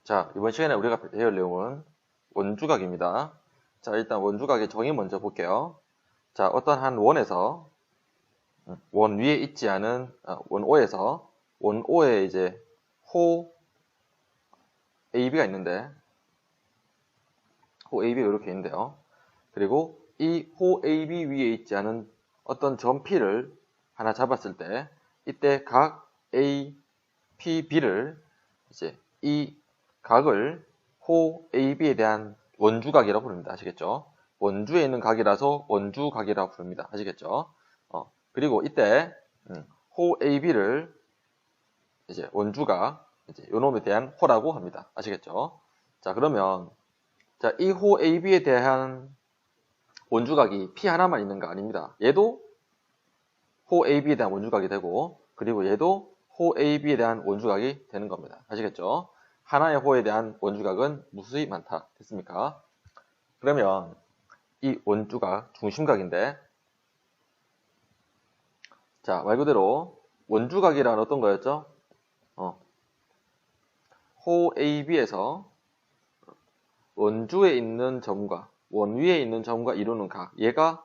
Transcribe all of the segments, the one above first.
자, 이번 시간에 우리가 배울 내용은 원주각입니다. 자, 일단 원주각의 정의 먼저 볼게요. 자, 어떤 한 원에서 원 위에 있지 않은 원 O에서 원 O에 이제 호 AB가 있는데 호 AB가 이렇게 있는데요. 그리고 이 호 AB 위에 있지 않은 어떤 점 P를 하나 잡았을 때 이때 각 A, P, B를 이제 이 각을 호 AB에 대한 원주각이라고 부릅니다. 아시겠죠? 원주에 있는 각이라서 원주각이라고 부릅니다. 아시겠죠? 그리고 이때 호 AB를 이제 원주각, 이제 요놈에 대한 호라고 합니다. 아시겠죠? 자, 그러면 자, 이 호 AB에 대한 원주각이 P 하나만 있는 거 아닙니다. 얘도 호 AB에 대한 원주각이 되고, 그리고 얘도 호 AB에 대한 원주각이 되는 겁니다. 아시겠죠? 하나의 호에 대한 원주각은 무수히 많다. 됐습니까? 그러면 이 원주각, 중심각인데, 자, 말 그대로 원주각이란 어떤 거였죠? 호 AB에서 원주에 있는 점과 원 위에 있는 점과 이루는 각, 얘가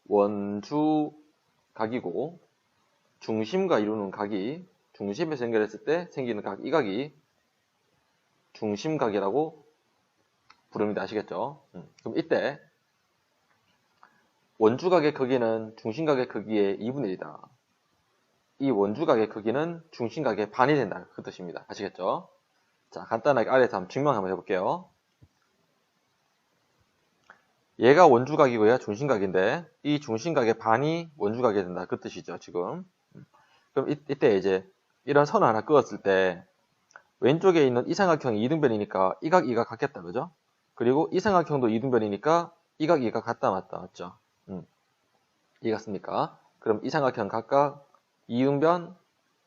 원주각이고, 중심과 이루는 각이 중심에서 연결했을 때 생기는 각, 이 각이 중심각이라고 부릅니다. 아시겠죠? 그럼 이때 원주각의 크기는 중심각의 크기의 2분의 1이다. 이 원주각의 크기는 중심각의 반이 된다. 그 뜻입니다. 아시겠죠? 자, 간단하게 아래에서 한번 증명 한번 해볼게요. 얘가 원주각이고 얘가 중심각인데 이 중심각의 반이 원주각이 된다. 그 뜻이죠. 지금. 그럼 이때 이제 이런 선을 하나 그었을 때 왼쪽에 있는 이삼각형이 이등변이니까 이 각, 이 각 같겠다. 그죠? 그리고 이삼각형도 이등변이니까 이 각, 이 각 같다. 맞다. 맞죠? 이해갔습니까? 그럼 이삼각형 각각 이등변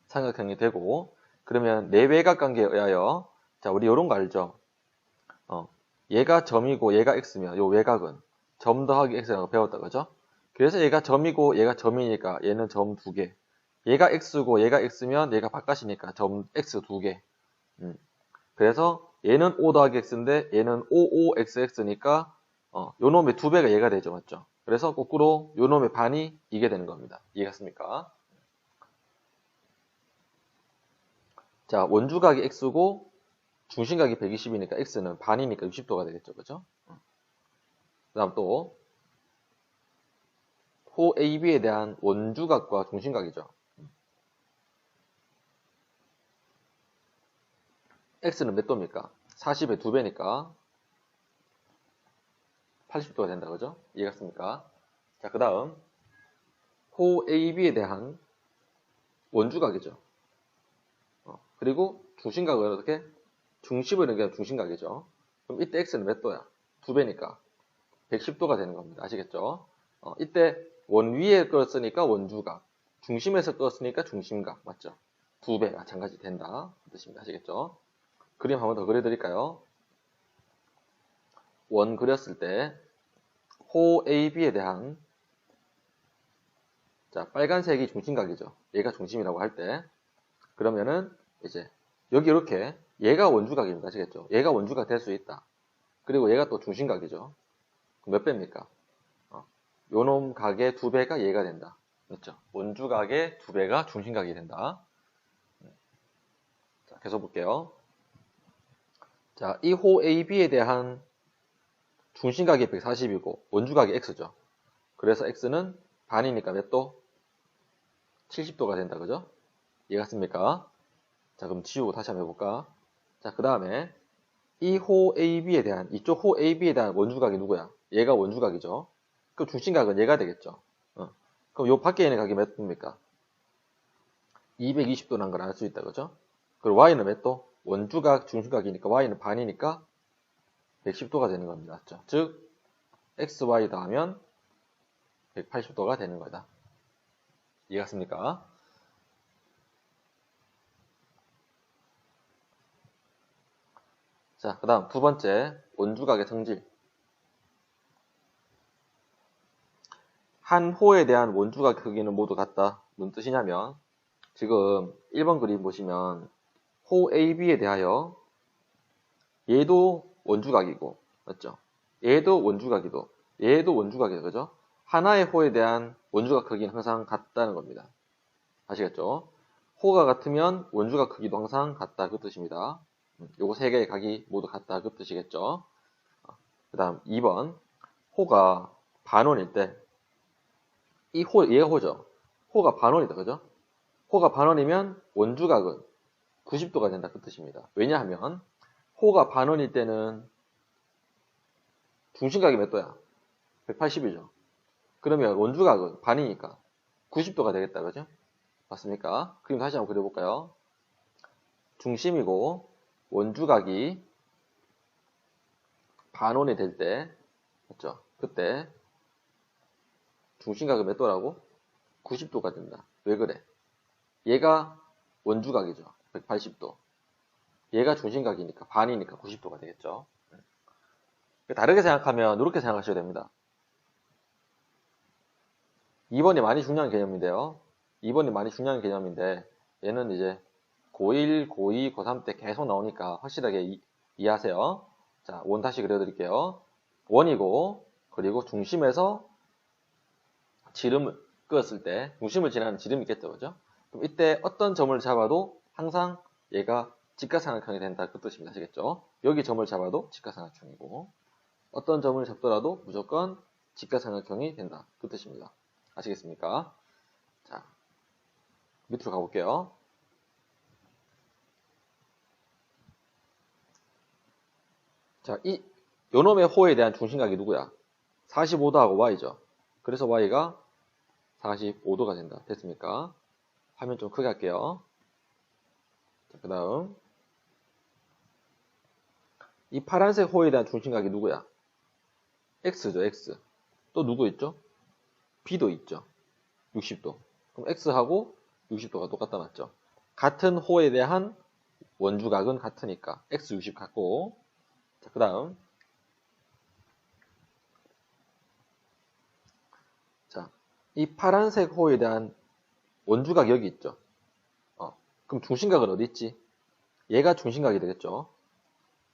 삼각형이 되고, 그러면 내외각 관계에 의하여, 자, 우리 요런 거 알죠? 얘가 점이고 얘가 x면 요 외각은 점 더하기 x라고 배웠다. 그죠? 그래서 얘가 점이고 얘가 점이니까 얘는 점 2개. 얘가 x고 얘가 x면 얘가 바깥이니까 점 x 2개. 그래서 얘는 5 더하기 x인데 얘는 5xx니까 요 놈의 2배가 얘가 되죠. 맞죠? 그래서 거꾸로 요 놈의 반이 이게 되는 겁니다. 이해갔습니까? 자, 원주각이 x고 중심각이 120이니까 x는 반이니까 60도가 되겠죠. 그죠? 그 다음 또 호 AB에 대한 원주각과 중심각이죠. x는 몇 도입니까? 40의 2배니까 80도가 된다. 그죠? 이해갔습니까? 자, 그 다음 호 AB에 대한 원주각이죠. 그리고 중심각은 어떻게? 중심을 연결한 중심각이죠. 그럼 이때 x는 몇 도야? 2배니까 110도가 되는 겁니다. 아시겠죠? 이때 원 위에 끌었으니까 원주각, 중심에서 끌었으니까 중심각, 맞죠? 2배 마찬가지 된다. 그 뜻입니다. 아시겠죠? 그림 한번 더 그려드릴까요? 원 그렸을 때 호 AB에 대한, 자, 빨간색이 중심각이죠. 얘가 중심이라고 할 때, 그러면은 이제 여기 이렇게 얘가 원주각입니다. 아시겠죠? 얘가 원주각 될 수 있다. 그리고 얘가 또 중심각이죠. 몇 배입니까? 요놈 각의 2배가 얘가 된다. 맞죠? 원주각의 2배가 중심각이 된다. 자, 계속 볼게요. 자, 이 호 AB에 대한 중심각이 140이고 원주각이 x죠. 그래서 x는 반이니까 몇 도? 70도가 된다. 그죠? 이해갔습니까? 자, 그럼 지우고 다시 한번 해볼까? 자, 그 다음에 이 호 AB에 대한, 이쪽 호 AB에 대한 원주각이 누구야? 얘가 원주각이죠. 그럼 중심각은 얘가 되겠죠. 그럼 요 밖에 있는 각이 몇 도입니까? 220도라는 걸 알 수 있다. 그죠? 그리고 y는 몇 도? 원주각, 중심각이니까 y는 반이니까 110도가 되는 겁니다. 맞죠? 즉, xy 더하면 180도가 되는 거다. 이해갔습니까? 자, 그 다음 두 번째, 원주각의 성질. 한 호에 대한 원주각 크기는 모두 같다. 무슨 뜻이냐면, 지금 1번 그림 보시면 호 AB에 대하여 얘도 원주각이고, 맞죠? 얘도 원주각이고, 얘도 원주각이죠. 그죠? 하나의 호에 대한 원주각 크기는 항상 같다는 겁니다. 아시겠죠? 호가 같으면 원주각 크기도 항상 같다. 그 뜻입니다. 요거 세 개의 각이 모두 같다. 그 뜻이겠죠? 그 다음 2번. 호가 반원일 때, 얘가 호죠? 호가 반원이다. 그죠? 호가 반원이면 원주각은 90도가 된다. 그 뜻입니다. 왜냐하면, 호가 반원일 때는 중심각이 몇 도야? 180이죠. 그러면 원주각은 반이니까 90도가 되겠다. 그죠? 맞습니까? 그림 다시 한번 그려볼까요? 중심이고 원주각이 반원이 될 때, 맞죠? 그때 중심각은 몇 도라고? 90도가 된다. 왜 그래? 얘가 원주각이죠. 180도. 얘가 중심각이니까 반이니까 90도가 되겠죠. 다르게 생각하면 이렇게 생각하셔야 됩니다. 2번이 많이 중요한 개념인데요. 2번이 많이 중요한 개념인데 얘는 이제 고1, 고2, 고3 때 계속 나오니까 확실하게 이해하세요. 자, 원 다시 그려드릴게요. 원이고 그리고 중심에서 지름을 끄었을 때 중심을 지나는 지름이 있겠죠. 그죠? 그럼 이때 어떤 점을 잡아도 항상 얘가 직각삼각형이 된다. 그 뜻입니다. 아시겠죠? 여기 점을 잡아도 직각삼각형이고 어떤 점을 잡더라도 무조건 직각삼각형이 된다. 그 뜻입니다. 아시겠습니까? 자, 밑으로 가볼게요. 자, 요놈의 호에 대한 중심각이 누구야? 45도하고 y죠. 그래서 y가 45도가 된다. 됐습니까? 화면 좀 크게 할게요. 그 다음 이 파란색 호에 대한 중심각이 누구야? x죠. x. 또 누구 있죠? b도 있죠. 60도. 그럼 x하고 60도가 똑같다 맞죠? 같은 호에 대한 원주각은 같으니까 x 60 같고, 자, 그 다음 자, 이 파란색 호에 대한 원주각 여기 있죠. 그럼 중심각은 어디 있지? 얘가 중심각이 되겠죠.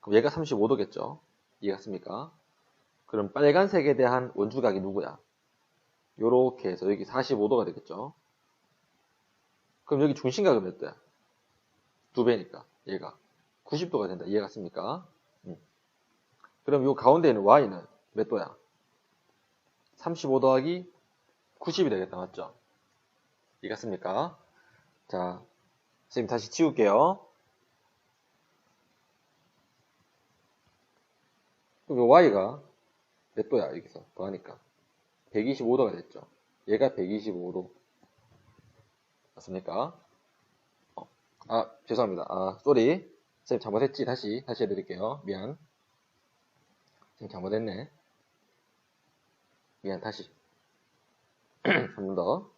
그럼 얘가 35도겠죠. 이해갔습니까? 그럼 빨간색에 대한 원주각이 누구야? 요렇게 해서 여기 45도가 되겠죠. 그럼 여기 중심각은 몇 도야? 2배니까 얘가 90도가 된다. 이해갔습니까? 그럼 요 가운데 있는 y는 몇 도야? 35 더하기 90이 되겠다. 맞죠? 이해갔습니까? 자, 지금 다시 지울게요. 그럼 요 y가 몇 도야? 여기서 더하니까 125도가 됐죠. 얘가 125도 맞습니까? 죄송합니다. 쏘리. 선생님 잘못했지. 다시 해드릴게요. 미안. 선생님 잘못했네. 미안, 다시. 한 번 더.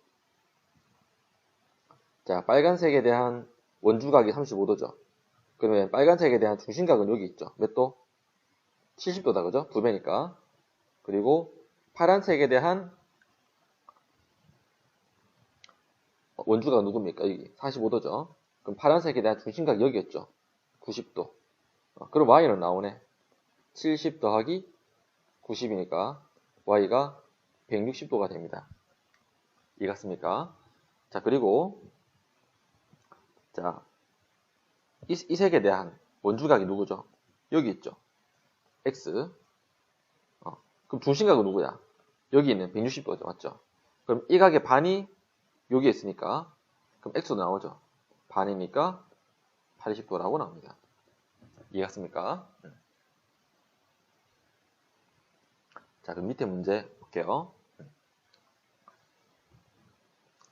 자, 빨간색에 대한 원주각이 35도죠. 그러면 빨간색에 대한 중심각은 여기 있죠. 몇 도? 70도다, 그죠? 2배니까. 그리고 파란색에 대한 원주각은 누굽니까? 여기 45도죠. 그럼 파란색에 대한 중심각이 여기였죠. 90도. 그럼 y는 나오네. 70 더하기 90이니까 y가 160도가 됩니다. 이해갔습니까? 자, 그리고 자, 이 색에 대한 원주각이 누구죠? 여기 있죠. x. 그럼 중심각은 누구야? 여기 있는 160도죠. 맞죠? 그럼 이 각의 반이 여기에 있으니까 그럼 x도 나오죠. 반이니까 80도라고 나옵니다. 이해갔습니까? 자, 그럼 밑에 문제 볼게요.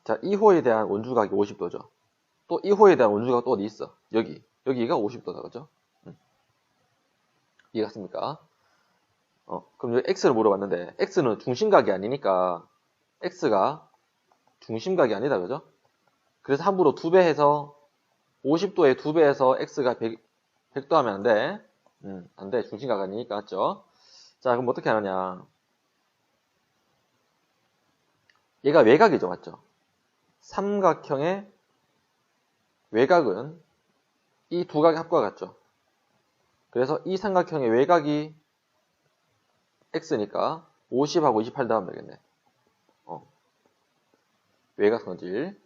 자, 2호에 대한 원주각이 50도죠. 또 2호에 대한 원주각 또 어디 있어? 여기가 50도다. 그죠? 이해갔습니까? 그럼 여기 x를 물어봤는데 x는 중심각이 아니니까 x가 중심각이 아니다. 그죠? 그래서 함부로 2배 해서 50도에 2배 해서 x가 100도 하면 안 돼. 안 돼. 중심각 아니니까. 맞죠? 자, 그럼 어떻게 하느냐. 얘가 외곽이죠. 맞죠? 삼각형의 외곽은 이 두 각의 합과 같죠? 그래서 이 삼각형의 외곽이 x니까 50하고 28 더하면 되겠네. 외곽 성질.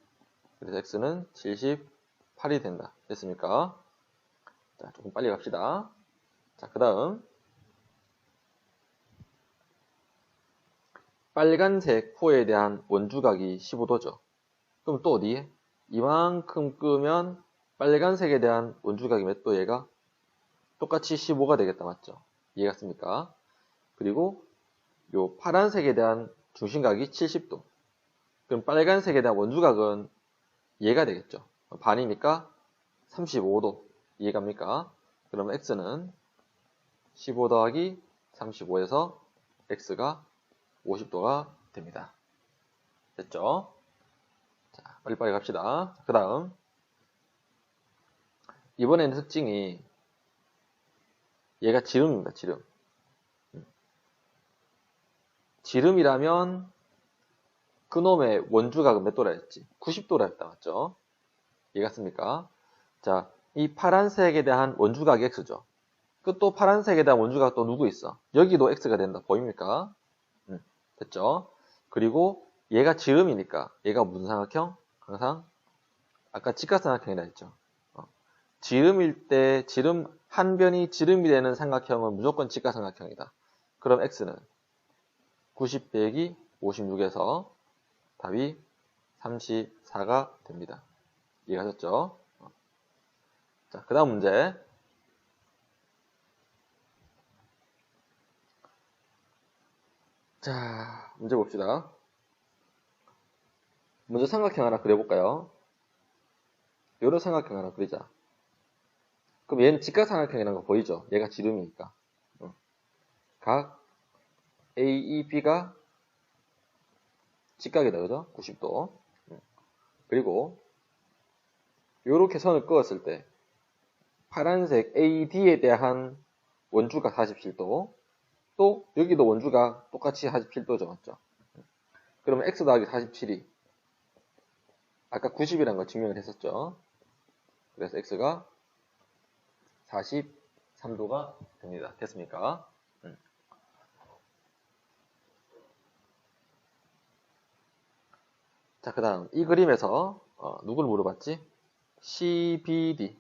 그래서 x는 78이 된다. 됐습니까? 자, 조금 빨리 갑시다. 자, 그 다음. 빨간색 호에 대한 원주각이 15도죠. 그럼 또 어디에? 이만큼 끄면 빨간색에 대한 원주각이 몇 도 얘가? 똑같이 15가 되겠다. 맞죠? 이해갔습니까? 그리고 요 파란색에 대한 중심각이 70도. 그럼 빨간색에 대한 원주각은 얘가 되겠죠. 반이니까 35도. 이해갑니까? 그러면 x는 15 더하기 35에서 x가 50도가 됩니다. 됐죠? 자, 빨리빨리 갑시다. 그 다음. 이번에는 특징이 얘가 지름입니다. 지름. 지름이라면 그놈의 원주각은 몇 도라 했지? 90도라 했다. 맞죠? 이해갔습니까? 자, 이 파란색에 대한 원주각이 x죠. 그 또 파란색에 대한 원주각 또 누구 있어? 여기도 x가 된다. 보입니까? 됐죠? 그리고 얘가 지름이니까 얘가 무슨 삼각형? 항상 아까 직각삼각형이라 했죠. 지름일 때 지름 한 변이 지름이 되는 삼각형은 무조건 직각삼각형이다. 그럼 x는 90 빼기 56에서 답이 34가 됩니다. 이해가셨죠? 자, 그 다음 문제. 자, 문제 봅시다. 먼저 삼각형 하나 그려볼까요? 요런 삼각형 하나 그리자. 그럼 얘는 직각삼각형이라는 거 보이죠? 얘가 지름이니까. 각 AEB가 직각이다, 그죠? 90도. 그리고 요렇게 선을 그었을 때 파란색 AD에 대한 원주각 47도, 또 여기도 원주각 똑같이 47도죠, 맞죠? 그러면 x 더하기 47이 아까 90이라는 걸 증명을 했었죠. 그래서 x가 43도가 됩니다. 됐습니까? 자, 그 다음 이 그림에서 누굴 물어봤지? CBD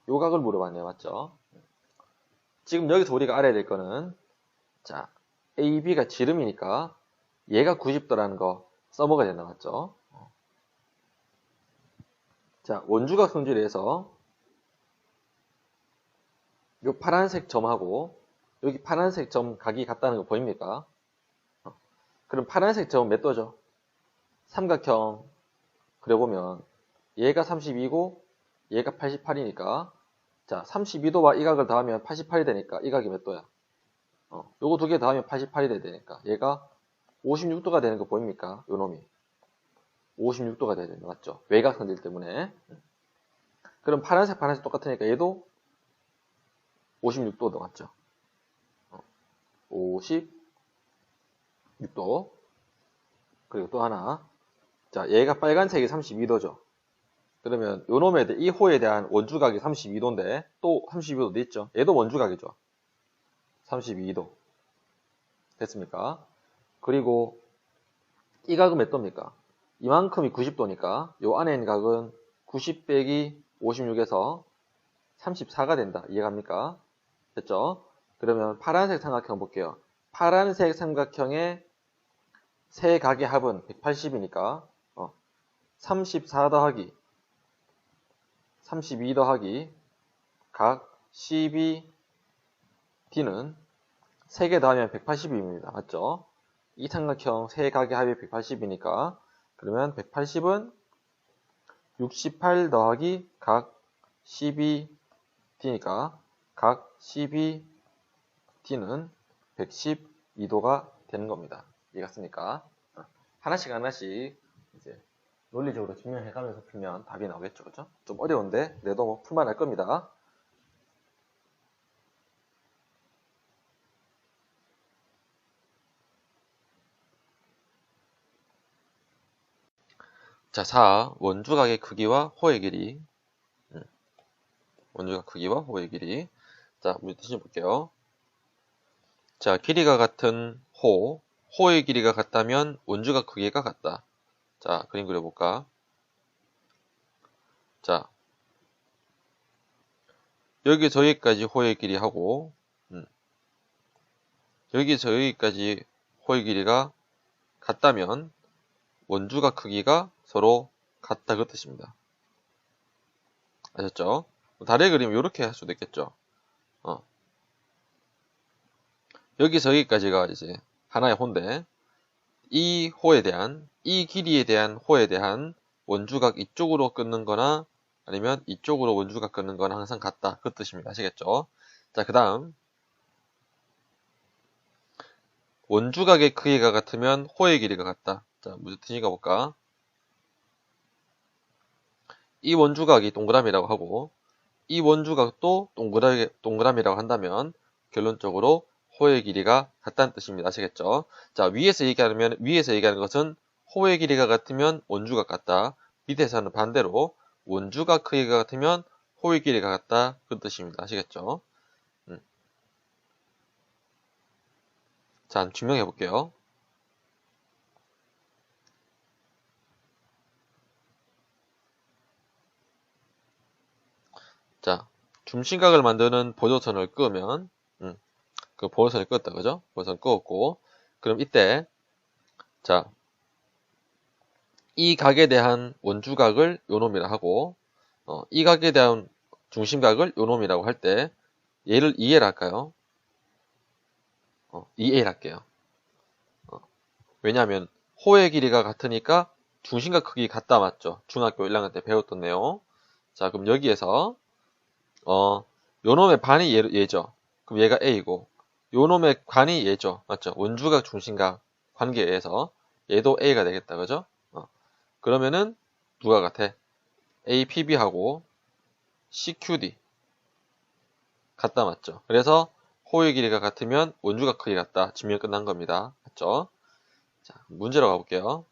요 각을 물어봤네요. 맞죠? 지금 여기서 우리가 알아야 될 거는 자, AB가 지름이니까 얘가 90도라는 거 써먹어야 된다. 맞죠? 자, 원주각 성질에서 요 파란색 점하고 여기 파란색 점 각이 같다는 거 보입니까? 그럼 파란색 점은 몇 도죠? 삼각형 그려보면 얘가 32고 얘가 88이니까 자, 32도와 이 각을 더하면 88이 되니까 이 각이 몇 도야? 요거 두 개 더하면 88이 되니까 얘가 56도가 되는 거 보입니까? 요 놈이 56도가 돼야 된다. 맞죠? 외곽 성질 때문에. 그럼 파란색 똑같으니까 얘도 56도도 맞죠? 56도. 그리고 또 하나. 자, 얘가 빨간색이 32도죠. 그러면 요 놈에 이 호에 대한 원주각이 32도인데 또 32도 돼 있죠? 얘도 원주각이죠. 32도. 됐습니까? 그리고 이 각은 몇 도입니까? 이만큼이 90도니까 요 안에 있는 각은 90 빼기 56에서 34가 된다. 이해갑니까? 됐죠? 그러면 파란색 삼각형 볼게요. 파란색 삼각형의 세 각의 합은 180이니까 34 더하기 32 더하기 각 CBD는 3개 더하면 180입니다. 맞죠? 이 삼각형 세 각의 합이 180이니까 그러면 180은 68 더하기 각 CBD니까 각 CBD는 112도가 되는 겁니다. 이해갔습니까? 하나씩 이제 논리적으로 증명해가면서 풀면 답이 나오겠죠. 그죠? 좀 어려운데 그래도 뭐 풀만 할 겁니다. 자, 4. 원주각의 크기와 호의 길이. 원주각 크기와 호의 길이. 자, 문제 다시 볼게요. 자, 길이가 같은 호의 길이가 같다면 원주각 크기가 같다. 자, 그림 그려볼까? 자, 여기서 여기까지 호의 길이하고, 여기서 여기까지 호의 길이가 같다면 원주각 크기가 서로 같다 그 뜻입니다. 아셨죠? 다리 그림 이렇게 할 수도 있겠죠. 여기서 여기까지가 이제 하나의 호인데 이 호에 대한 이 길이에 대한 호에 대한 원주각 이쪽으로 끊는 거나 아니면 이쪽으로 원주각 끊는 거나 항상 같다 그 뜻입니다. 아시겠죠? 자, 그 다음 원주각의 크기가 같으면 호의 길이가 같다. 자, 무슨 뜻인가 볼까? 이 원주각이 동그라미라고 하고 이 원주각도 동그라미라고 한다면 결론적으로 호의 길이가 같다는 뜻입니다. 아시겠죠? 자, 위에서 얘기하는 것은 호의 길이가 같으면 원주각 같다. 밑에서는 반대로 원주각 크기가 같으면 호의 길이가 같다. 그 뜻입니다. 아시겠죠? 자, 증명해 볼게요. 자, 중심각을 만드는 보조선을 끄면 그 보조선을 껐다. 그죠? 보조선 끄었고 그럼 이때 자, 이 각에 대한 원주각을 요놈이라 하고 이 각에 대한 중심각을 요놈이라고 할 때 얘를 2L 할까요? 2L 할게요. 왜냐하면 호의 길이가 같으니까 중심각 크기 같다 맞죠? 중학교 1학년 때 배웠던 내용. 자, 그럼 여기에서 요놈의 반이 얘죠. 그럼 얘가 A고 요놈의 반이 얘죠. 맞죠? 원주각 중심각 관계에 의해서 얘도 A가 되겠다. 그죠? 그러면은 누가 같아? APB하고 CQD 같다 맞죠? 그래서 호의 길이가 같으면 원주각 크기 같다. 증명 끝난 겁니다. 맞죠? 자, 문제로 가볼게요.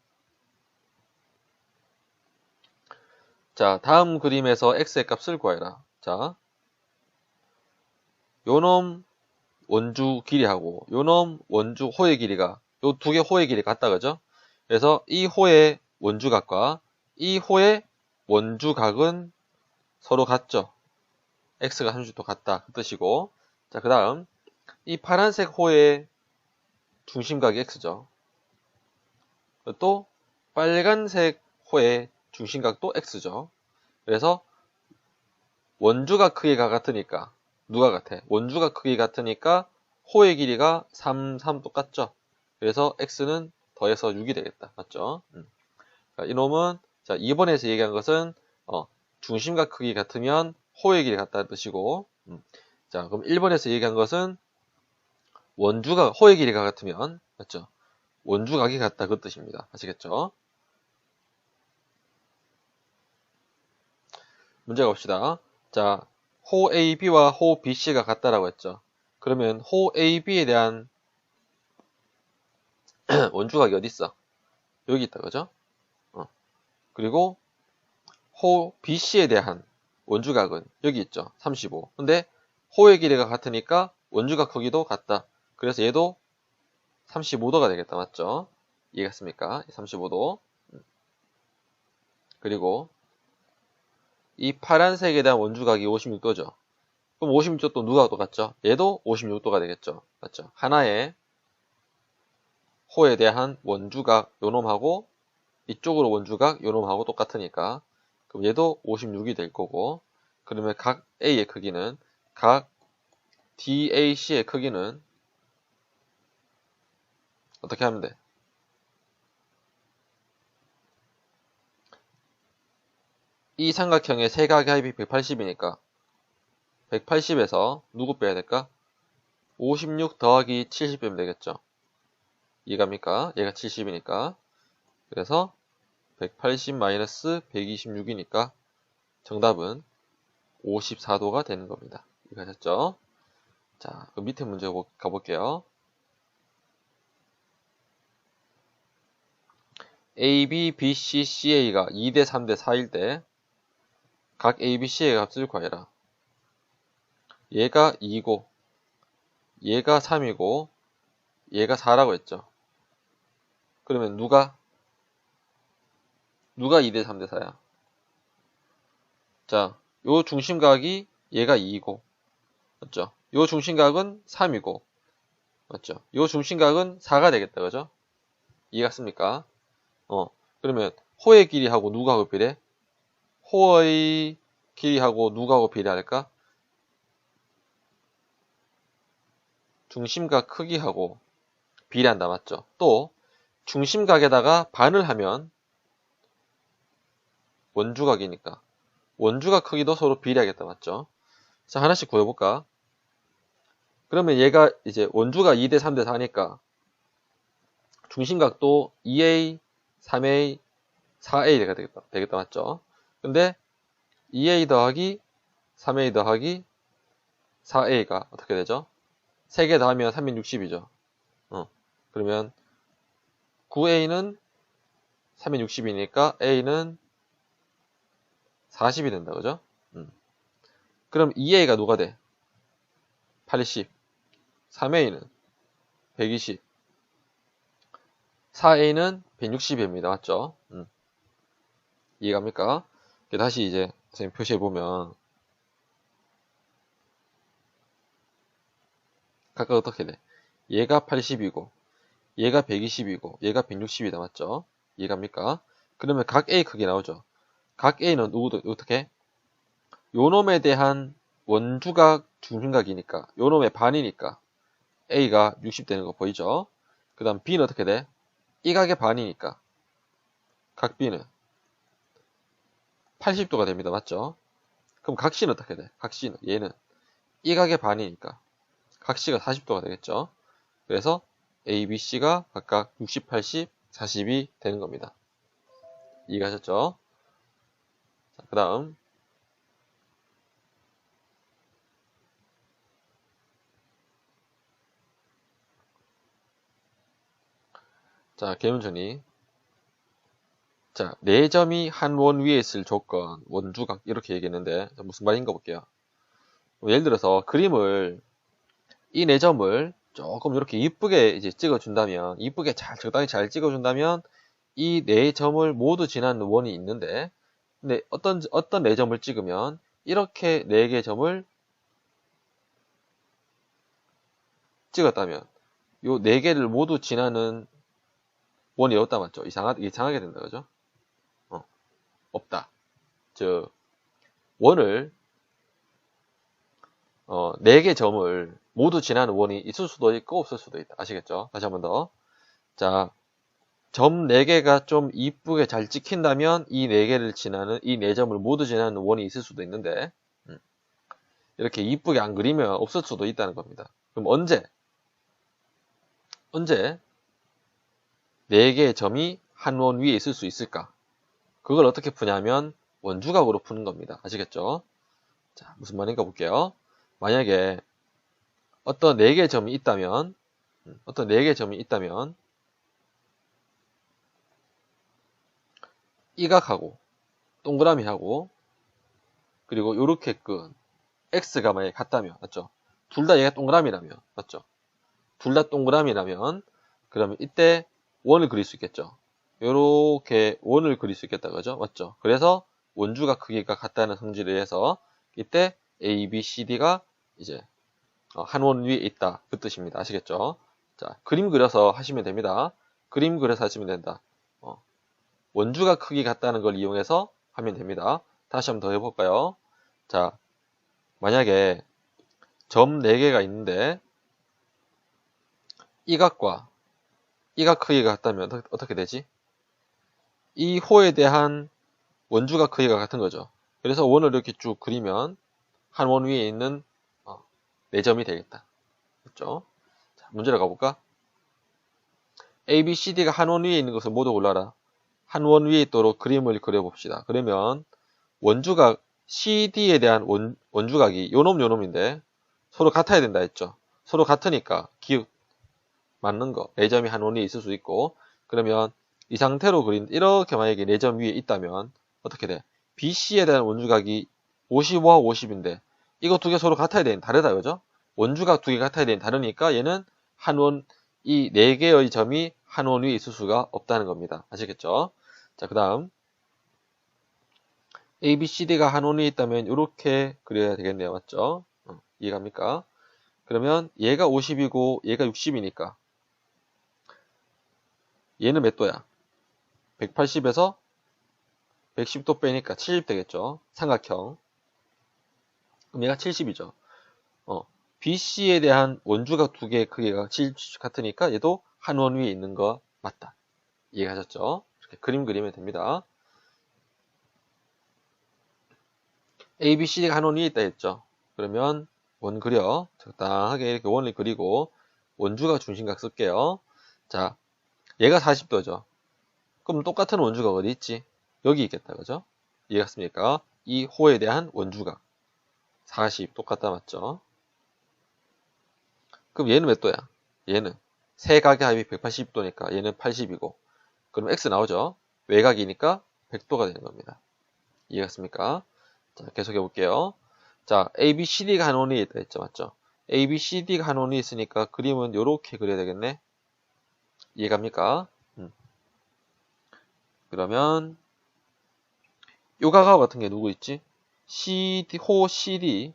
자, 다음 그림에서 x의 값을 구해라. 자, 요놈 원주 길이하고 요놈 원주 호의 길이가 요 두 개 호의 길이 같다 그죠? 그래서 이 호의 원주각과 이 호의 원주각은 서로 같죠? x가 30도 같다 그 뜻이고 자, 그 다음 이 파란색 호의 중심각이 x죠. 또 빨간색 호의 중심각도 x죠. 그래서 원주각 크기가 같으니까 누가 같아? 원주각 크기 같으니까 호의 길이가 3 똑같죠? 그래서 x는 더해서 6이 되겠다. 맞죠? 자, 이놈은 자, 2번에서 얘기한 것은 중심각 크기 같으면 호의 길이 같다는 뜻이고 자, 그럼 1번에서 얘기한 것은 원주각 호의 길이가 같으면 맞죠? 원주각이 같다 그 뜻입니다. 아시겠죠? 문제 갑시다. 자, 호 AB와 호 BC가 같다라고 했죠. 그러면 호 AB에 대한 원주각이 어디 있어? 여기 있다, 그죠? 그리고 호 BC에 대한 원주각은 여기 있죠. 35. 근데 호의 길이가 같으니까 원주각 크기도 같다. 그래서 얘도 35도가 되겠다. 맞죠? 이해갔습니까? 35도. 그리고 이 파란색에 대한 원주각이 56도죠. 그럼 56도 누가 똑같죠? 얘도 56도가 되겠죠. 맞죠? 하나의 호에 대한 원주각 요놈하고 이쪽으로 원주각 요놈하고 똑같으니까 그럼 얘도 56이 될 거고 그러면 각 A의 크기는 각 DAC의 크기는 어떻게 하면 돼? 이 삼각형의 세각의 합이 180이니까 180에서 누구 빼야 될까? 56 더하기 70 빼면 되겠죠. 이해갑니까? 얘가 70이니까 그래서 180 마이너스 126이니까 정답은 54도가 되는 겁니다. 이해하셨죠? 자, 그럼 밑에 문제 가볼게요. A, B, B, C, CA가 2대 3대 4일 때 각 A, B, C의 값을 구해라. 얘가 2고 얘가 3이고 얘가 4라고 했죠. 그러면 누가 2대 3대 4야? 자, 요 중심각이 얘가 2이고 맞죠? 요 중심각은 3이고 맞죠? 요 중심각은 4가 되겠다. 그죠? 이해갔습니까? 그러면 호의 길이하고 누구하고 비례? 호의 길이하고 누구하고 비례할까? 중심각 크기하고 비례한다. 맞죠? 또 중심각에다가 반을 하면 원주각이니까 원주각 크기도 서로 비례하겠다. 맞죠? 자, 하나씩 구해볼까? 그러면 얘가 이제 원주가 2대 3대 4니까 중심각도 2a, 3a, 4a가 되겠다. 맞죠? 근데 2a 더하기 3a 더하기 4a가 어떻게 되죠? 3개 더하면 360이죠. 그러면 9a는 360이니까 a는 40이 된다. 그죠? 그럼 2a가 누가 돼? 80. 3a는 120. 4a는 160입니다. 맞죠? 이해갑니까? 다시 이제 선생님 표시해보면 각각 어떻게 돼? 얘가 80이고 얘가 120이고 얘가 160이다. 맞죠? 이해갑니까? 그러면 각 A 크기 나오죠. 각 A는 어떻게? 요놈에 대한 원주각 중심각이니까 요놈의 반이니까 A가 60 되는 거 보이죠? 그 다음 B는 어떻게 돼? 이 각의 반이니까 각 B는 80도가 됩니다. 맞죠? 그럼 각 C는 어떻게 돼? 각 C는 얘는 이 각의 반이니까 각 C가 40도가 되겠죠? 그래서 A, B, C가 각각 60, 80, 40이 되는 겁니다. 이해가셨죠? 그 다음 자, 개문 정리. 자, 4점이 한 원 위에 있을 조건, 원주각 이렇게 얘기했는데 무슨 말인가 볼게요. 예를 들어서 그림을 이 4점을 조금 이렇게 이쁘게 이제 찍어준다면, 이쁘게 적당히 잘 찍어준다면 이 4점을 모두 지나는 원이 있는데, 근데 어떤 4점을 찍으면 이렇게 4개의 점을 찍었다면 요 4개를 모두 지나는 원이 없다. 맞죠? 이상하게 된다. 그죠? 없다. 즉 원을 4개 점을 모두 지나는 원이 있을 수도 있고 없을 수도 있다. 아시겠죠? 다시 한 번 더. 자, 점 4개가 좀 이쁘게 잘 찍힌다면 이 4개를 지나는 이 4점을 모두 지나는 원이 있을 수도 있는데 이렇게 이쁘게 안 그리면 없을 수도 있다는 겁니다. 그럼 언제 4개의 점이 한 원 위에 있을 수 있을까? 그걸 어떻게 푸냐면 원주각으로 푸는 겁니다. 아시겠죠? 자, 무슨 말인가 볼게요. 만약에 어떤 4개의 점이 있다면 이 각하고 동그라미하고 그리고 요렇게 끈 x가 만약에 같다면 맞죠? 둘 다 얘가 동그라미라면 맞죠? 둘 다 동그라미라면 그러면 이때 원을 그릴 수 있겠죠? 요렇게 원을 그릴 수 있겠다 그죠? 맞죠? 그래서 원주각 크기가 같다는 성질을 해서 이때 A, B, C, D가 이제 한 원 위에 있다 그 뜻입니다. 아시겠죠? 자, 그림 그려서 하시면 됩니다. 그림 그려서 하시면 된다. 원주각 크기 같다는 걸 이용해서 하면 됩니다. 다시 한번 더 해볼까요? 자, 만약에 점 4개가 있는데 이 각과 이 각 크기가 같다면 어떻게 되지? 이 호에 대한 원주각 크기가 같은 거죠. 그래서 원을 이렇게 쭉 그리면 한 원 위에 있는 4점이 되겠다. 그렇죠? 자, 문제를 가볼까? A, B, C, D가 한 원 위에 있는 것을 모두 골라라. 한 원 위에 있도록 그림을 그려봅시다. 그러면 원주각 CD에 대한 원주각이 요놈인데 서로 같아야 된다 했죠. 서로 같으니까 기억 맞는 거 4점이 한 원 위에 있을 수 있고 그러면 이 상태로 그린 이렇게 만약에 4점 위에 있다면 어떻게 돼? BC에 대한 원주각이 55와 50인데 이거 두 개 서로 같아야 되는 다르다 그죠? 원주각 두 개 같아야 되는 다르니까 얘는 이 네 개의 점이 한 원 위에 있을 수가 없다는 겁니다. 아시겠죠? 자, 그 다음 A, B, C, D가 한 원 위에 있다면 이렇게 그려야 되겠네요. 맞죠? 이해갑니까? 그러면 얘가 50이고 얘가 60이니까 얘는 몇 도야? 180에서 110도 빼니까 70 되겠죠? 삼각형. 그럼 얘가 70이죠. BC에 대한 원주각 두 개의 크기가 70 같으니까 얘도 한 원 위에 있는 거 맞다. 이해하셨죠? 이렇게 그림 그리면 됩니다. A, B, C가 한 원 위에 있다 했죠? 그러면 원 그려. 적당하게 이렇게 원을 그리고 원주각 중심각 쓸게요. 자, 얘가 40도죠. 그럼 똑같은 원주각 어디 있지? 여기 있겠다. 그죠? 이해갔습니까? 이 호에 대한 원주각 40 똑같다 맞죠? 그럼 얘는 몇 도야? 얘는 세 각의 합이 180도니까 얘는 80이고 그럼 X 나오죠? 외곽이니까 100도가 되는 겁니다. 이해갔습니까? 자, 계속해 볼게요. 자, ABCD가 한 원이 있다 했죠? 맞죠? ABCD가 한 원이 있으니까 그림은 이렇게 그려야 되겠네? 이해갑니까? 그러면 요가가 같은 게 누구 있지? 호 CD의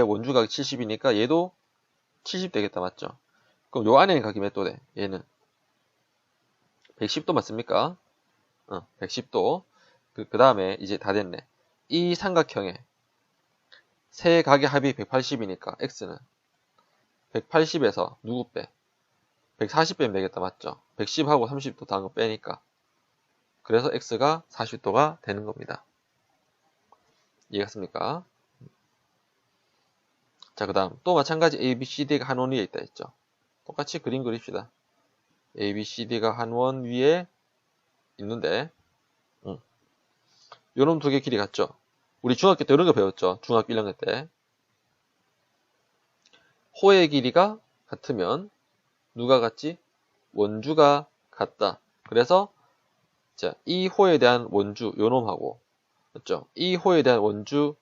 원주각이 70이니까 얘도 70 되겠다 맞죠? 그럼 요 안에 각이 몇 도 돼? 얘는 110도 맞습니까? 110도. 그 다음에 이제 다 됐네. 이 삼각형에 세 각의 합이 180이니까 x는 180에서 누구 빼? 140 빼면 되겠다 맞죠? 110하고 30도 다한 거 빼니까. 그래서 x가 40도가 되는 겁니다. 이해갔습니까? 자, 그 다음 또 마찬가지 A, B, C, D가 한 원 위에 있다 했죠. 똑같이 그림 그립시다. A, B, C, D가 한 원 위에 있는데 요놈 두 개 길이 같죠? 우리 중학교 때 이런 거 배웠죠? 중학교 1학년 때. 호의 길이가 같으면 누가 같지? 원주가 같다. 그래서 자, 이 호에 대한 원주 요놈하고 맞죠? 이 호에 대한 원주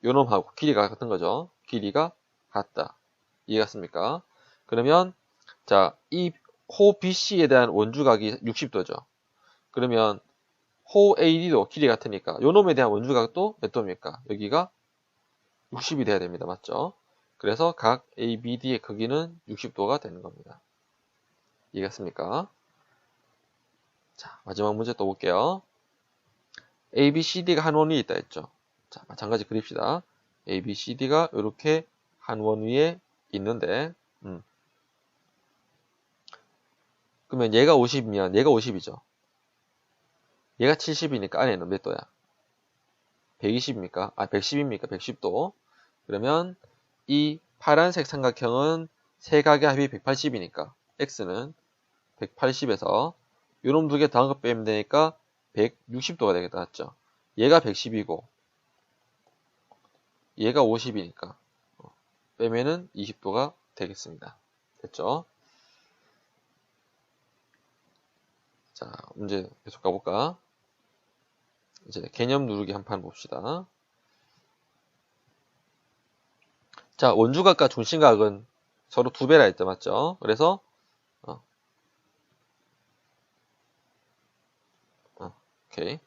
요놈하고 길이가 같은 거죠. 길이가 같다. 이해갔습니까? 그러면 자, 이 호 BC에 대한 원주각이 60도죠. 그러면 호 AD도 길이 같으니까 요놈에 대한 원주각도 몇 도입니까? 여기가 60이 돼야 됩니다. 맞죠? 그래서 각 ABD의 크기는 60도가 되는 겁니다. 이해갔습니까? 자, 마지막 문제 또 볼게요. ABCD가 한 원 위에 있다 했죠. 자, 마찬가지 그립시다. ABCD가 이렇게 한 원 위에 있는데 그러면 얘가 50이면 얘가 50이죠. 얘가 70이니까 안에는 몇 도야? 120입니까? 110입니까? 110도. 그러면 이 파란색 삼각형은 세 각의 합이 180이니까 x는 180에서 요놈 두 개 더한 거 빼면 되니까 160도가 되겠다. 맞죠? 얘가 110이고 얘가 50이니까 빼면은 20도가 되겠습니다. 됐죠? 자, 문제 계속 가볼까? 이제 개념 누르기 한 판 봅시다. 자, 원주각과 중심각은 서로 두 배라 했죠, 맞죠? 그래서 오케이.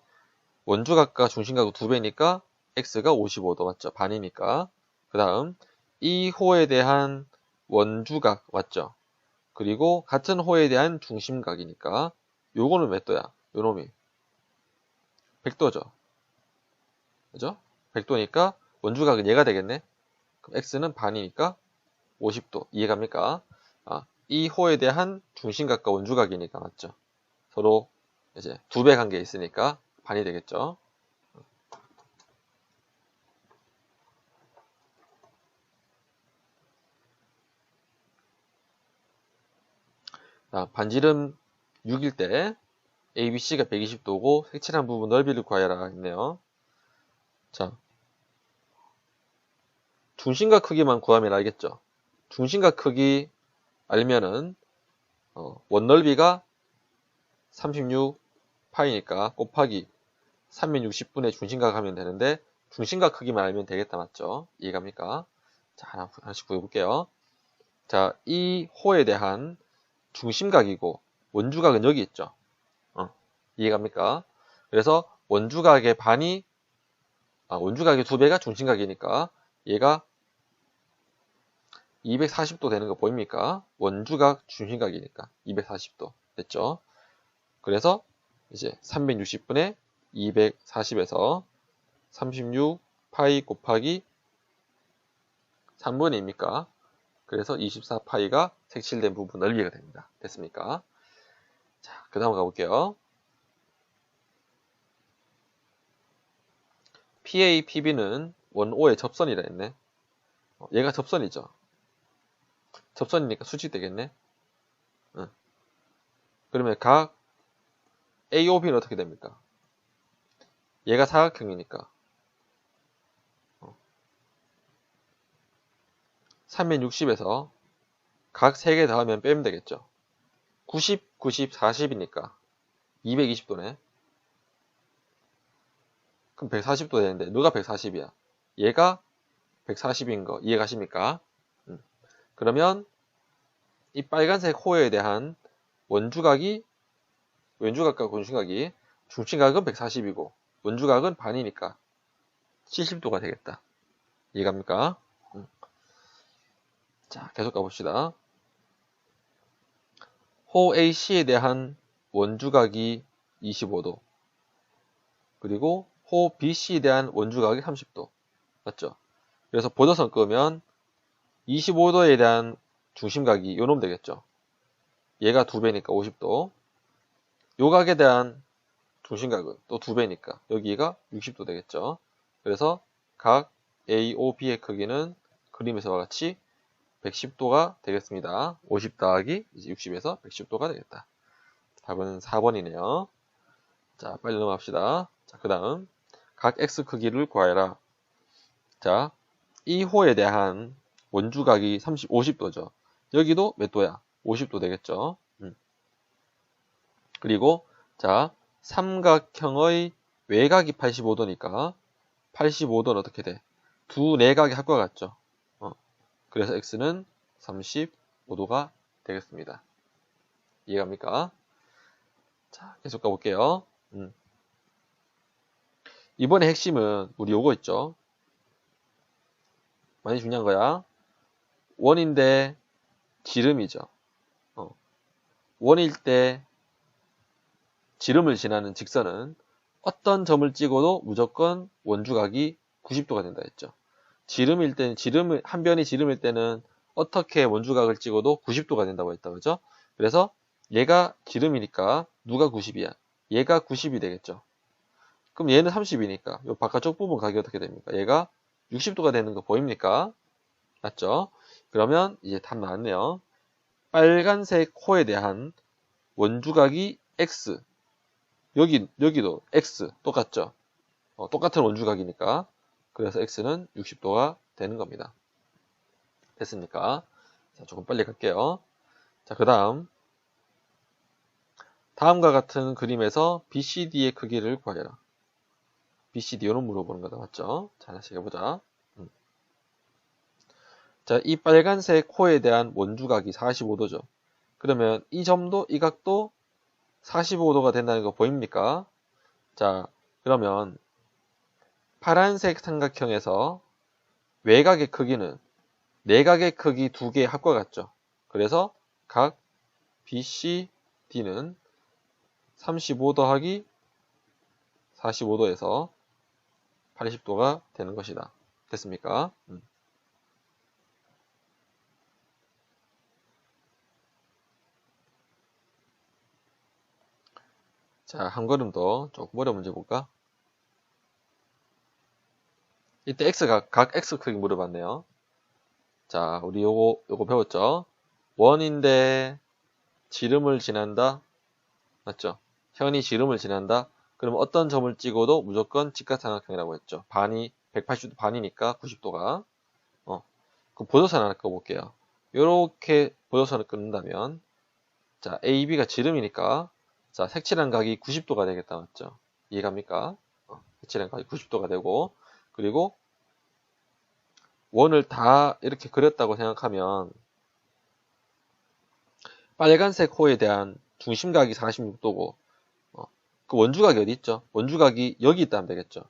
원주각과 중심각은 두 배니까 x가 55도 맞죠? 반이니까. 그 다음 이 호에 대한 원주각 맞죠? 그리고 같은 호에 대한 중심각이니까 요거는 몇 도야? 요놈이 100도죠. 그죠? 100도니까 원주각은 얘가 되겠네. 그럼 x는 반이니까 50도. 이해갑니까? 이 호에 대한 중심각과 원주각이니까 맞죠? 서로 이제 두 배 관계에 있으니까 반이 되겠죠. 반지름 6일 때 ABC가 120도고 색칠한 부분 넓이를 구하여라 했네요. 자, 중심각 크기만 구하면 알겠죠? 중심각 크기 알면은 원 넓이가 36파이니까 곱하기 360분의 중심각 하면 되는데 중심각 크기만 알면 되겠다, 맞죠? 이해갑니까? 자, 하나씩 구해볼게요. 자, 이 호에 대한 중심각이고 원주각은 여기 있죠. 이해갑니까? 그래서 원주각의 반이 원주각의 2배가 중심각이니까 얘가 240도 되는 거 보입니까? 원주각 중심각이니까 240도 됐죠? 그래서 이제 360분의 240에서 36 파이 곱하기 3분의 2입니까? 그래서 24 파이가 색칠된 부분 넓이가 됩니다. 됐습니까? 자, 그 다음 가볼게요. PA, PB는 원O의 접선이라 했네. 얘가 접선이죠. 접선이니까 수직되겠네. 그러면 각 AOB는 어떻게 됩니까? 얘가 사각형이니까 360에서 각 3개 더하면 빼면 되겠죠. 90, 90, 40이니까 220도네. 그럼 140도 되는데 누가 140이야? 얘가 140인 거 이해가십니까? 그러면 이 빨간색 호에 대한 원주각과 원주각이 중심각은 140이고 원주각은 반이니까 70도가 되겠다. 이해갑니까? 자, 계속 가봅시다. 호 AC에 대한 원주각이 25도 그리고 호 BC에 대한 원주각이 30도 맞죠? 그래서 보조선 끄면 25도에 대한 중심각이 요놈 되겠죠. 얘가 2배니까 50도. 요 각에 대한 중심각은 또 2배니까 여기가 60도 되겠죠. 그래서 각 AOB의 크기는 그림에서와 같이 110도가 되겠습니다. 50 더하기 60에서 110도가 되겠다. 답은 4번이네요. 자, 빨리 넘어갑시다. 자, 그 다음 각 X 크기를 구하여라. 자, 이 호에 대한 원주각이 50도죠. 여기도 몇 도야? 50도 되겠죠. 그리고 자, 삼각형의 외곽이 85도니까 85도는 어떻게 돼? 두 내각의 합과 같죠. 그래서 X는 35도가 되겠습니다. 이해갑니까? 자, 계속 가볼게요. 이번에 핵심은 우리 요거 있죠. 많이 중요한 거야. 원인데 지름이죠. 원일 때 지름을 지나는 직선은 어떤 점을 찍어도 무조건 원주각이 90도가 된다 했죠. 지름일 때는 한 변이 지름일 때는 어떻게 원주각을 찍어도 90도가 된다고 했다 그죠? 그래서 얘가 지름이니까 누가 90이야? 얘가 90이 되겠죠. 그럼 얘는 30이니까 이 바깥쪽 부분 각이 어떻게 됩니까? 얘가 60도가 되는 거 보입니까? 맞죠? 그러면 이제 답 나왔네요. 빨간색 코에 대한 원주각이 X. 여기도 X 똑같죠? 똑같은 원주각이니까. 그래서 X는 60도가 되는 겁니다. 됐습니까? 자, 조금 빨리 갈게요. 자, 그 다음과 같은 그림에서 BCD의 크기를 구하여라. BCD요는 물어보는 거다. 맞죠? 자, 다시 해보자. 자, 이 빨간색 코에 대한 원주각이 45도죠. 그러면 이 점도, 이 각도 45도가 된다는 거 보입니까? 자, 그러면 파란색 삼각형에서 외곽의 크기는 내각의 크기 2개의 합과 같죠. 그래서 각 BCD는 35 더하기 45도에서 80도가 되는 것이다. 됐습니까? 자, 한 걸음 더 조금 어려운 문제 볼까? 이때 각 X 크기 물어봤네요. 자, 우리 요거 배웠죠? 원인데 지름을 지난다. 맞죠? 현이 지름을 지난다. 그러면 어떤 점을 찍어도 무조건 직각삼각형이라고 했죠. 180도 반이니까 90도가. 그럼 보조선 하나 꺼볼게요. 요렇게 보조선을 끊는다면, 자, AB가 지름이니까, 자, 색칠한 각이 90도가 되겠다. 맞죠? 이해갑니까? 색칠한 각이 90도가 되고, 그리고 원을 다 이렇게 그렸다고 생각하면 빨간색 호에 대한 중심각이 46도고 그 원주각이 어디 있죠? 원주각이 여기 있다면 되겠죠.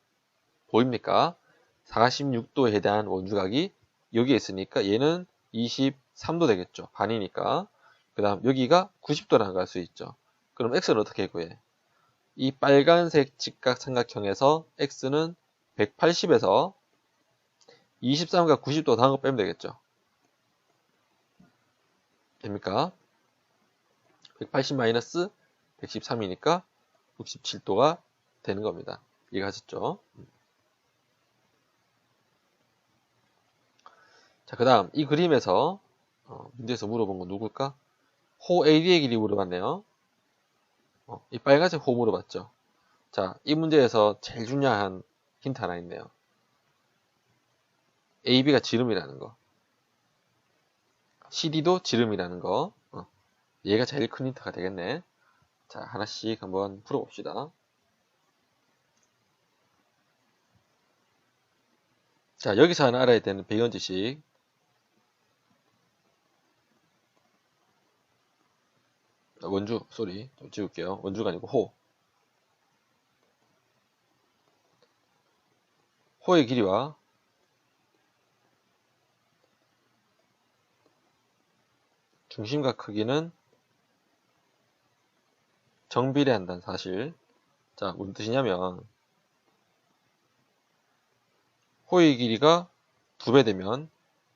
보입니까? 46도에 대한 원주각이 여기에 있으니까 얘는 23도 되겠죠. 반이니까. 그 다음 여기가 90도라는 걸 알 수 있죠. 그럼 x는 어떻게 구해? 이 빨간색 직각삼각형에서 x는 180에서 23과 90도 다른 거 빼면 되겠죠. 됩니까? 180 마이너스 113이니까 67도가 되는 겁니다. 이해가셨죠? 자, 그 다음 이 그림에서 문제에서 물어본 건 누굴까? 호 AD의 길이 물어봤네요. 이 빨간색 호 물어봤죠. 자, 이 문제에서 제일 중요한 힌트 하나 있네요. AB가 지름이라는 거. CD도 지름이라는 거. 얘가 제일 큰 힌트가 되겠네. 자, 하나씩 한번 풀어봅시다. 자, 여기서 하나 알아야 되는 배경 지식. 원주, 좀 지울게요. 원주가 아니고 호. 호의 길이와 중심각 크기는 정비례한다는 사실. 자, 무슨 뜻이냐면 호의 길이가 2배 되면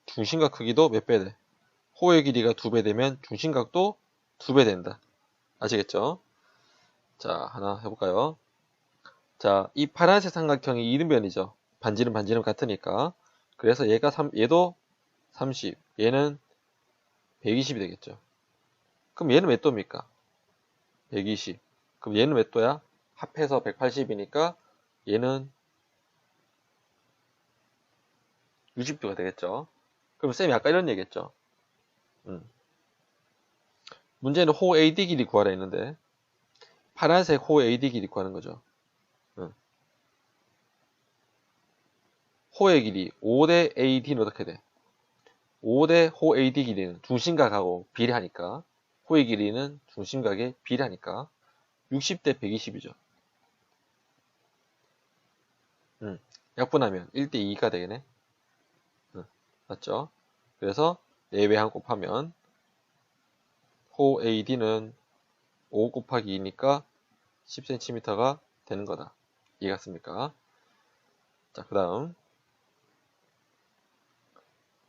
중심각 크기도 몇 배 돼? 호의 길이가 2배 되면 중심각도 2배 된다. 아시겠죠? 자, 하나 해볼까요? 자, 이 파란색 삼각형이 이등변이죠. 반지름 같으니까. 그래서 얘도 30, 얘는 120이 되겠죠. 그럼 얘는 몇 도입니까? 120. 그럼 얘는 몇 도야? 합해서 180이니까 얘는 60도가 되겠죠. 그럼 쌤이 아까 이런 얘기했죠. 문제는 호 AD 길이 구하라 했는데 파란색 호 AD 길이 구하는 거죠. 호의 길이 5대 AD는 어떻게 돼? 5대 호 AD 길이는 중심각하고 비례하니까 호의 길이는 중심각에 비례하니까 60대 120이죠. 약분하면 1대 2가 되겠네. 맞죠? 그래서 4배 한 곱하면 호 AD는 5 곱하기 2니까 10cm가 되는 거다. 이해갔습니까? 자, 그 다음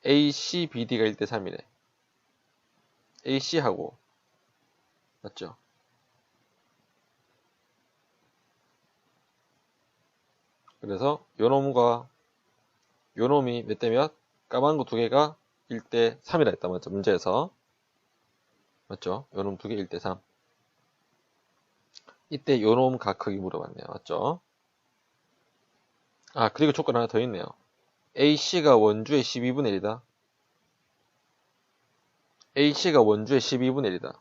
AC, BD가 1대 3이래. AC하고 맞죠? 그래서 요놈과 요놈이 몇 대 몇? 까만 거 두 개가 1대 3이라 했다 맞죠? 문제에서 맞죠? 요놈 두 개 1대 3. 이때 요놈 각 크기 물어봤네요. 맞죠? 아, 그리고 조건 하나 더 있네요. AC가 원주의 12분의 1이다. AC가 원주의 12분의 1이다.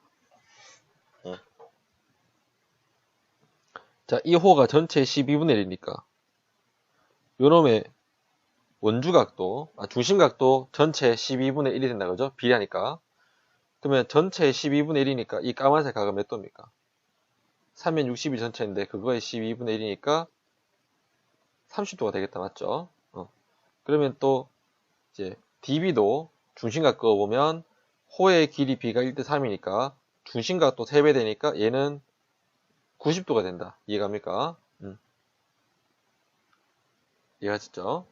자, 이 호가 전체의 12분의 1이니까 요놈의 원주각도, 중심각도 전체 12분의 1이 된다. 그죠? 비례하니까. 그러면 전체 12분의 1이니까 이 까만색 각은 몇 도입니까? 360이 전체인데 그거의 12분의 1이니까 30도가 되겠다. 맞죠? 그러면 또 이제 DB도 중심각 그어보면 호의 길이 B가 1대 3이니까 중심각도 3배 되니까 얘는 90도가 된다. 이해갑니까? 이해하셨죠?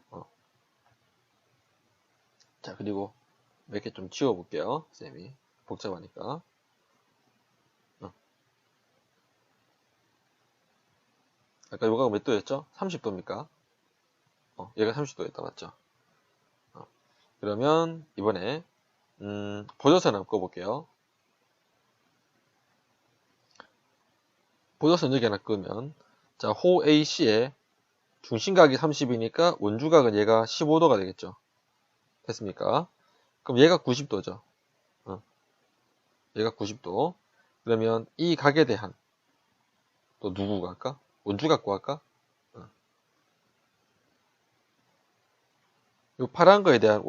자, 그리고 몇 개 좀 지워볼게요. 쌤이 복잡하니까. 아까 요가가 몇 도였죠? 30도입니까? 얘가 30도였다. 맞죠? 그러면 이번에 보조선 한번 꺼볼게요. 보조선 여기 하나 끄면 자, 호 AC에 중심각이 30이니까 원주각은 얘가 15도가 되겠죠. 됐습니까? 그럼 얘가 90도죠. 얘가 90도. 그러면 이 각에 대한 또 누구 갈까? 원주각 구할까? 이 파란 거에 대한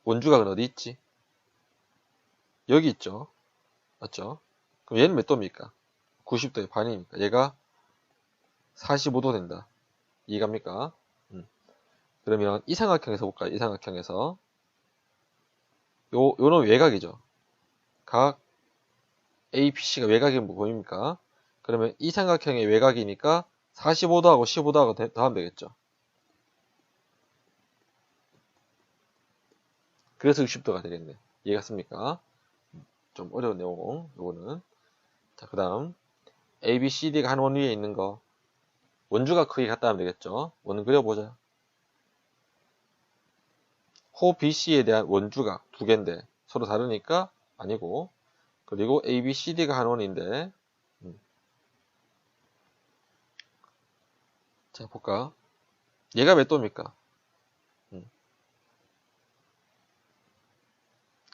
원주각은 어디 있지? 여기 있죠. 맞죠? 그럼 얘는 몇 도입니까? 90도의 반이니까 얘가 45도 된다. 이해갑니까? 그러면 이 삼각형에서 볼까요? 이 삼각형에서 요는 외곽이죠. 각 ABC가 외곽이 뭐 보입니까? 그러면 이 삼각형의 외곽이니까 45도하고 15도하고 더하면 되겠죠. 그래서 60도가 되겠네. 이해갔습니까? 좀 어려운 내용, 요거는. 자, 그 다음. ABCD가 한 원 위에 있는 거. 원주각 크기 같다 하면 되겠죠. 원 그려보자. 호 BC에 대한 원주각 두 개인데 서로 다르니까 아니고. 그리고 ABCD가 한 원인데. 자, 볼까? 얘가 몇 도입니까?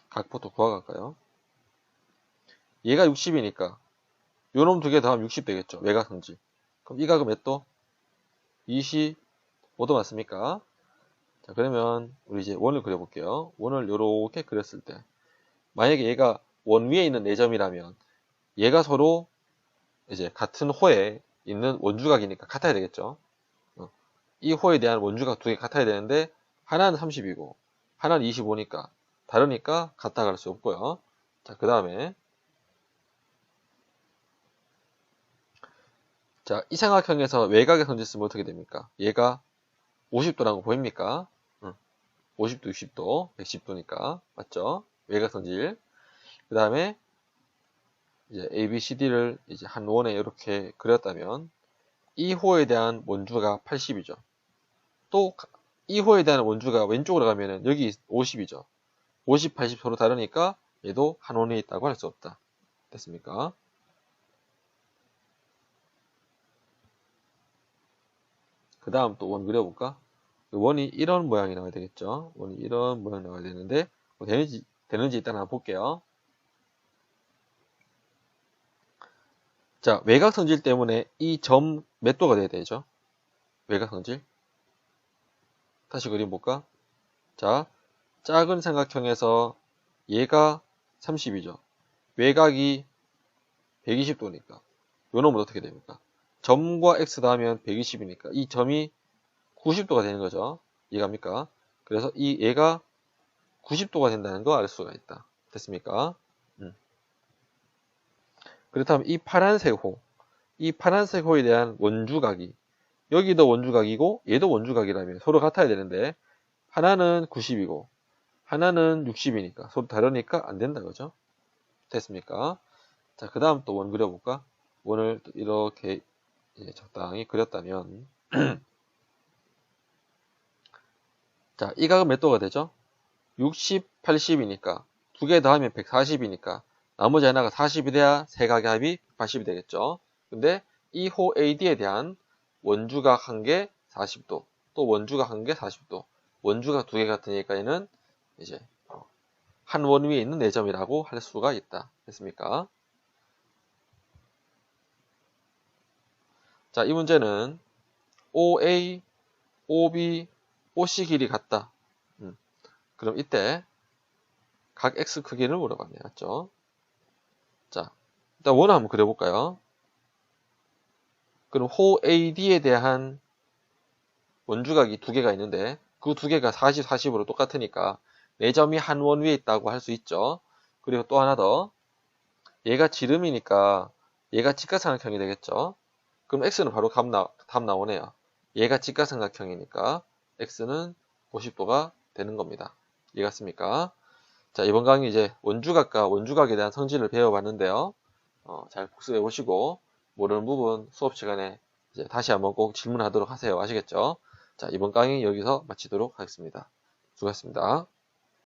각부터 구하갈까요? 얘가 60이니까 요놈 두 개 더하면 60 되겠죠. 외곽성질. 그럼 이 각은 몇 도? 25도 맞습니까? 자, 그러면 우리 이제 원을 그려볼게요. 원을 요렇게 그렸을 때 만약에 얘가 원 위에 있는 4점이라면 얘가 서로 이제 같은 호에 있는 원주각이니까 같아야 되겠죠. 이 호에 대한 원주각 두 개 같아야 되는데 하나는 30이고 하나는 25니까 다르니까 같다 갈 수 없고요. 자, 그 다음에 자, 이 삼각형에서 외곽의 성질 쓰면 어떻게 됩니까? 얘가 50도라고 보입니까? 50도, 60도, 110도니까 맞죠? 외곽 성질. 그 다음에 이제 ABCD를 이제 한 원에 이렇게 그렸다면 이 호에 대한 원주가 80이죠. 또 이 호에 대한 원주가 왼쪽으로 가면은 여기 50이죠. 50, 80 서로 다르니까 얘도 한 원에 있다고 할 수 없다. 됐습니까? 그 다음 또 원 그려볼까? 원이 이런 모양이 나와야 되겠죠. 원이 이런 모양 나와야 되는데 뭐 되는지 일단 한번 볼게요. 자, 외곽 성질 때문에 이 점 몇 도가 돼야 되죠? 외곽 성질. 다시 그려볼까? 자, 작은 삼각형에서 얘가 30이죠. 외곽이 120도니까 요 놈은 어떻게 됩니까? 점과 x 더하면 120이니까 이 점이 90도가 되는 거죠. 이해갑니까? 그래서 이 얘가 90도가 된다는 거 알 수가 있다. 됐습니까? 그렇다면 이 파란색 호에 대한 원주각이 여기도 원주각이고 얘도 원주각이라면 서로 같아야 되는데 하나는 90이고 하나는 60이니까 서로 다르니까 안 된다 그죠? 됐습니까? 자, 그 다음 또 원 그려볼까? 원을 이렇게 적당히 그렸다면 자, 이 각은 몇 도가 되죠? 60, 80이니까 두 개 더하면 140이니까 나머지 하나가 40이 돼야 세 각의 합이 80이 되겠죠. 근데 이 호 AD에 대한 원주각 한 개 40도, 또 원주각 한 개 40도, 원주각 두 개 같으니까 얘는 이제 한 원 위에 있는 4점이라고 할 수가 있다. 됐습니까? 자, 이 문제는 OA, OB, OC 길이 같다. 그럼 이때 각 X 크기를 물어봤네요. 맞죠? 자, 일단 원을 한번 그려볼까요? 그럼 호 AD에 대한 원주각이 두 개가 있는데 그 두 개가 40, 40으로 똑같으니까 4점이 한 원 위에 있다고 할 수 있죠. 그리고 또 하나 더 얘가 지름이니까 얘가 직각삼각형이 되겠죠. 그럼 X는 바로 답 나오네요. 얘가 직각삼각형이니까 X는 50도가 되는 겁니다. 이해갔습니까? 자, 이번 강의 이제 원주각과 원주각에 대한 성질을 배워봤는데요. 잘 복습해 보시고 모르는 부분 수업 시간에 이제 다시 한번 꼭 질문하도록 하세요. 아시겠죠? 자, 이번 강의 여기서 마치도록 하겠습니다. 수고하셨습니다.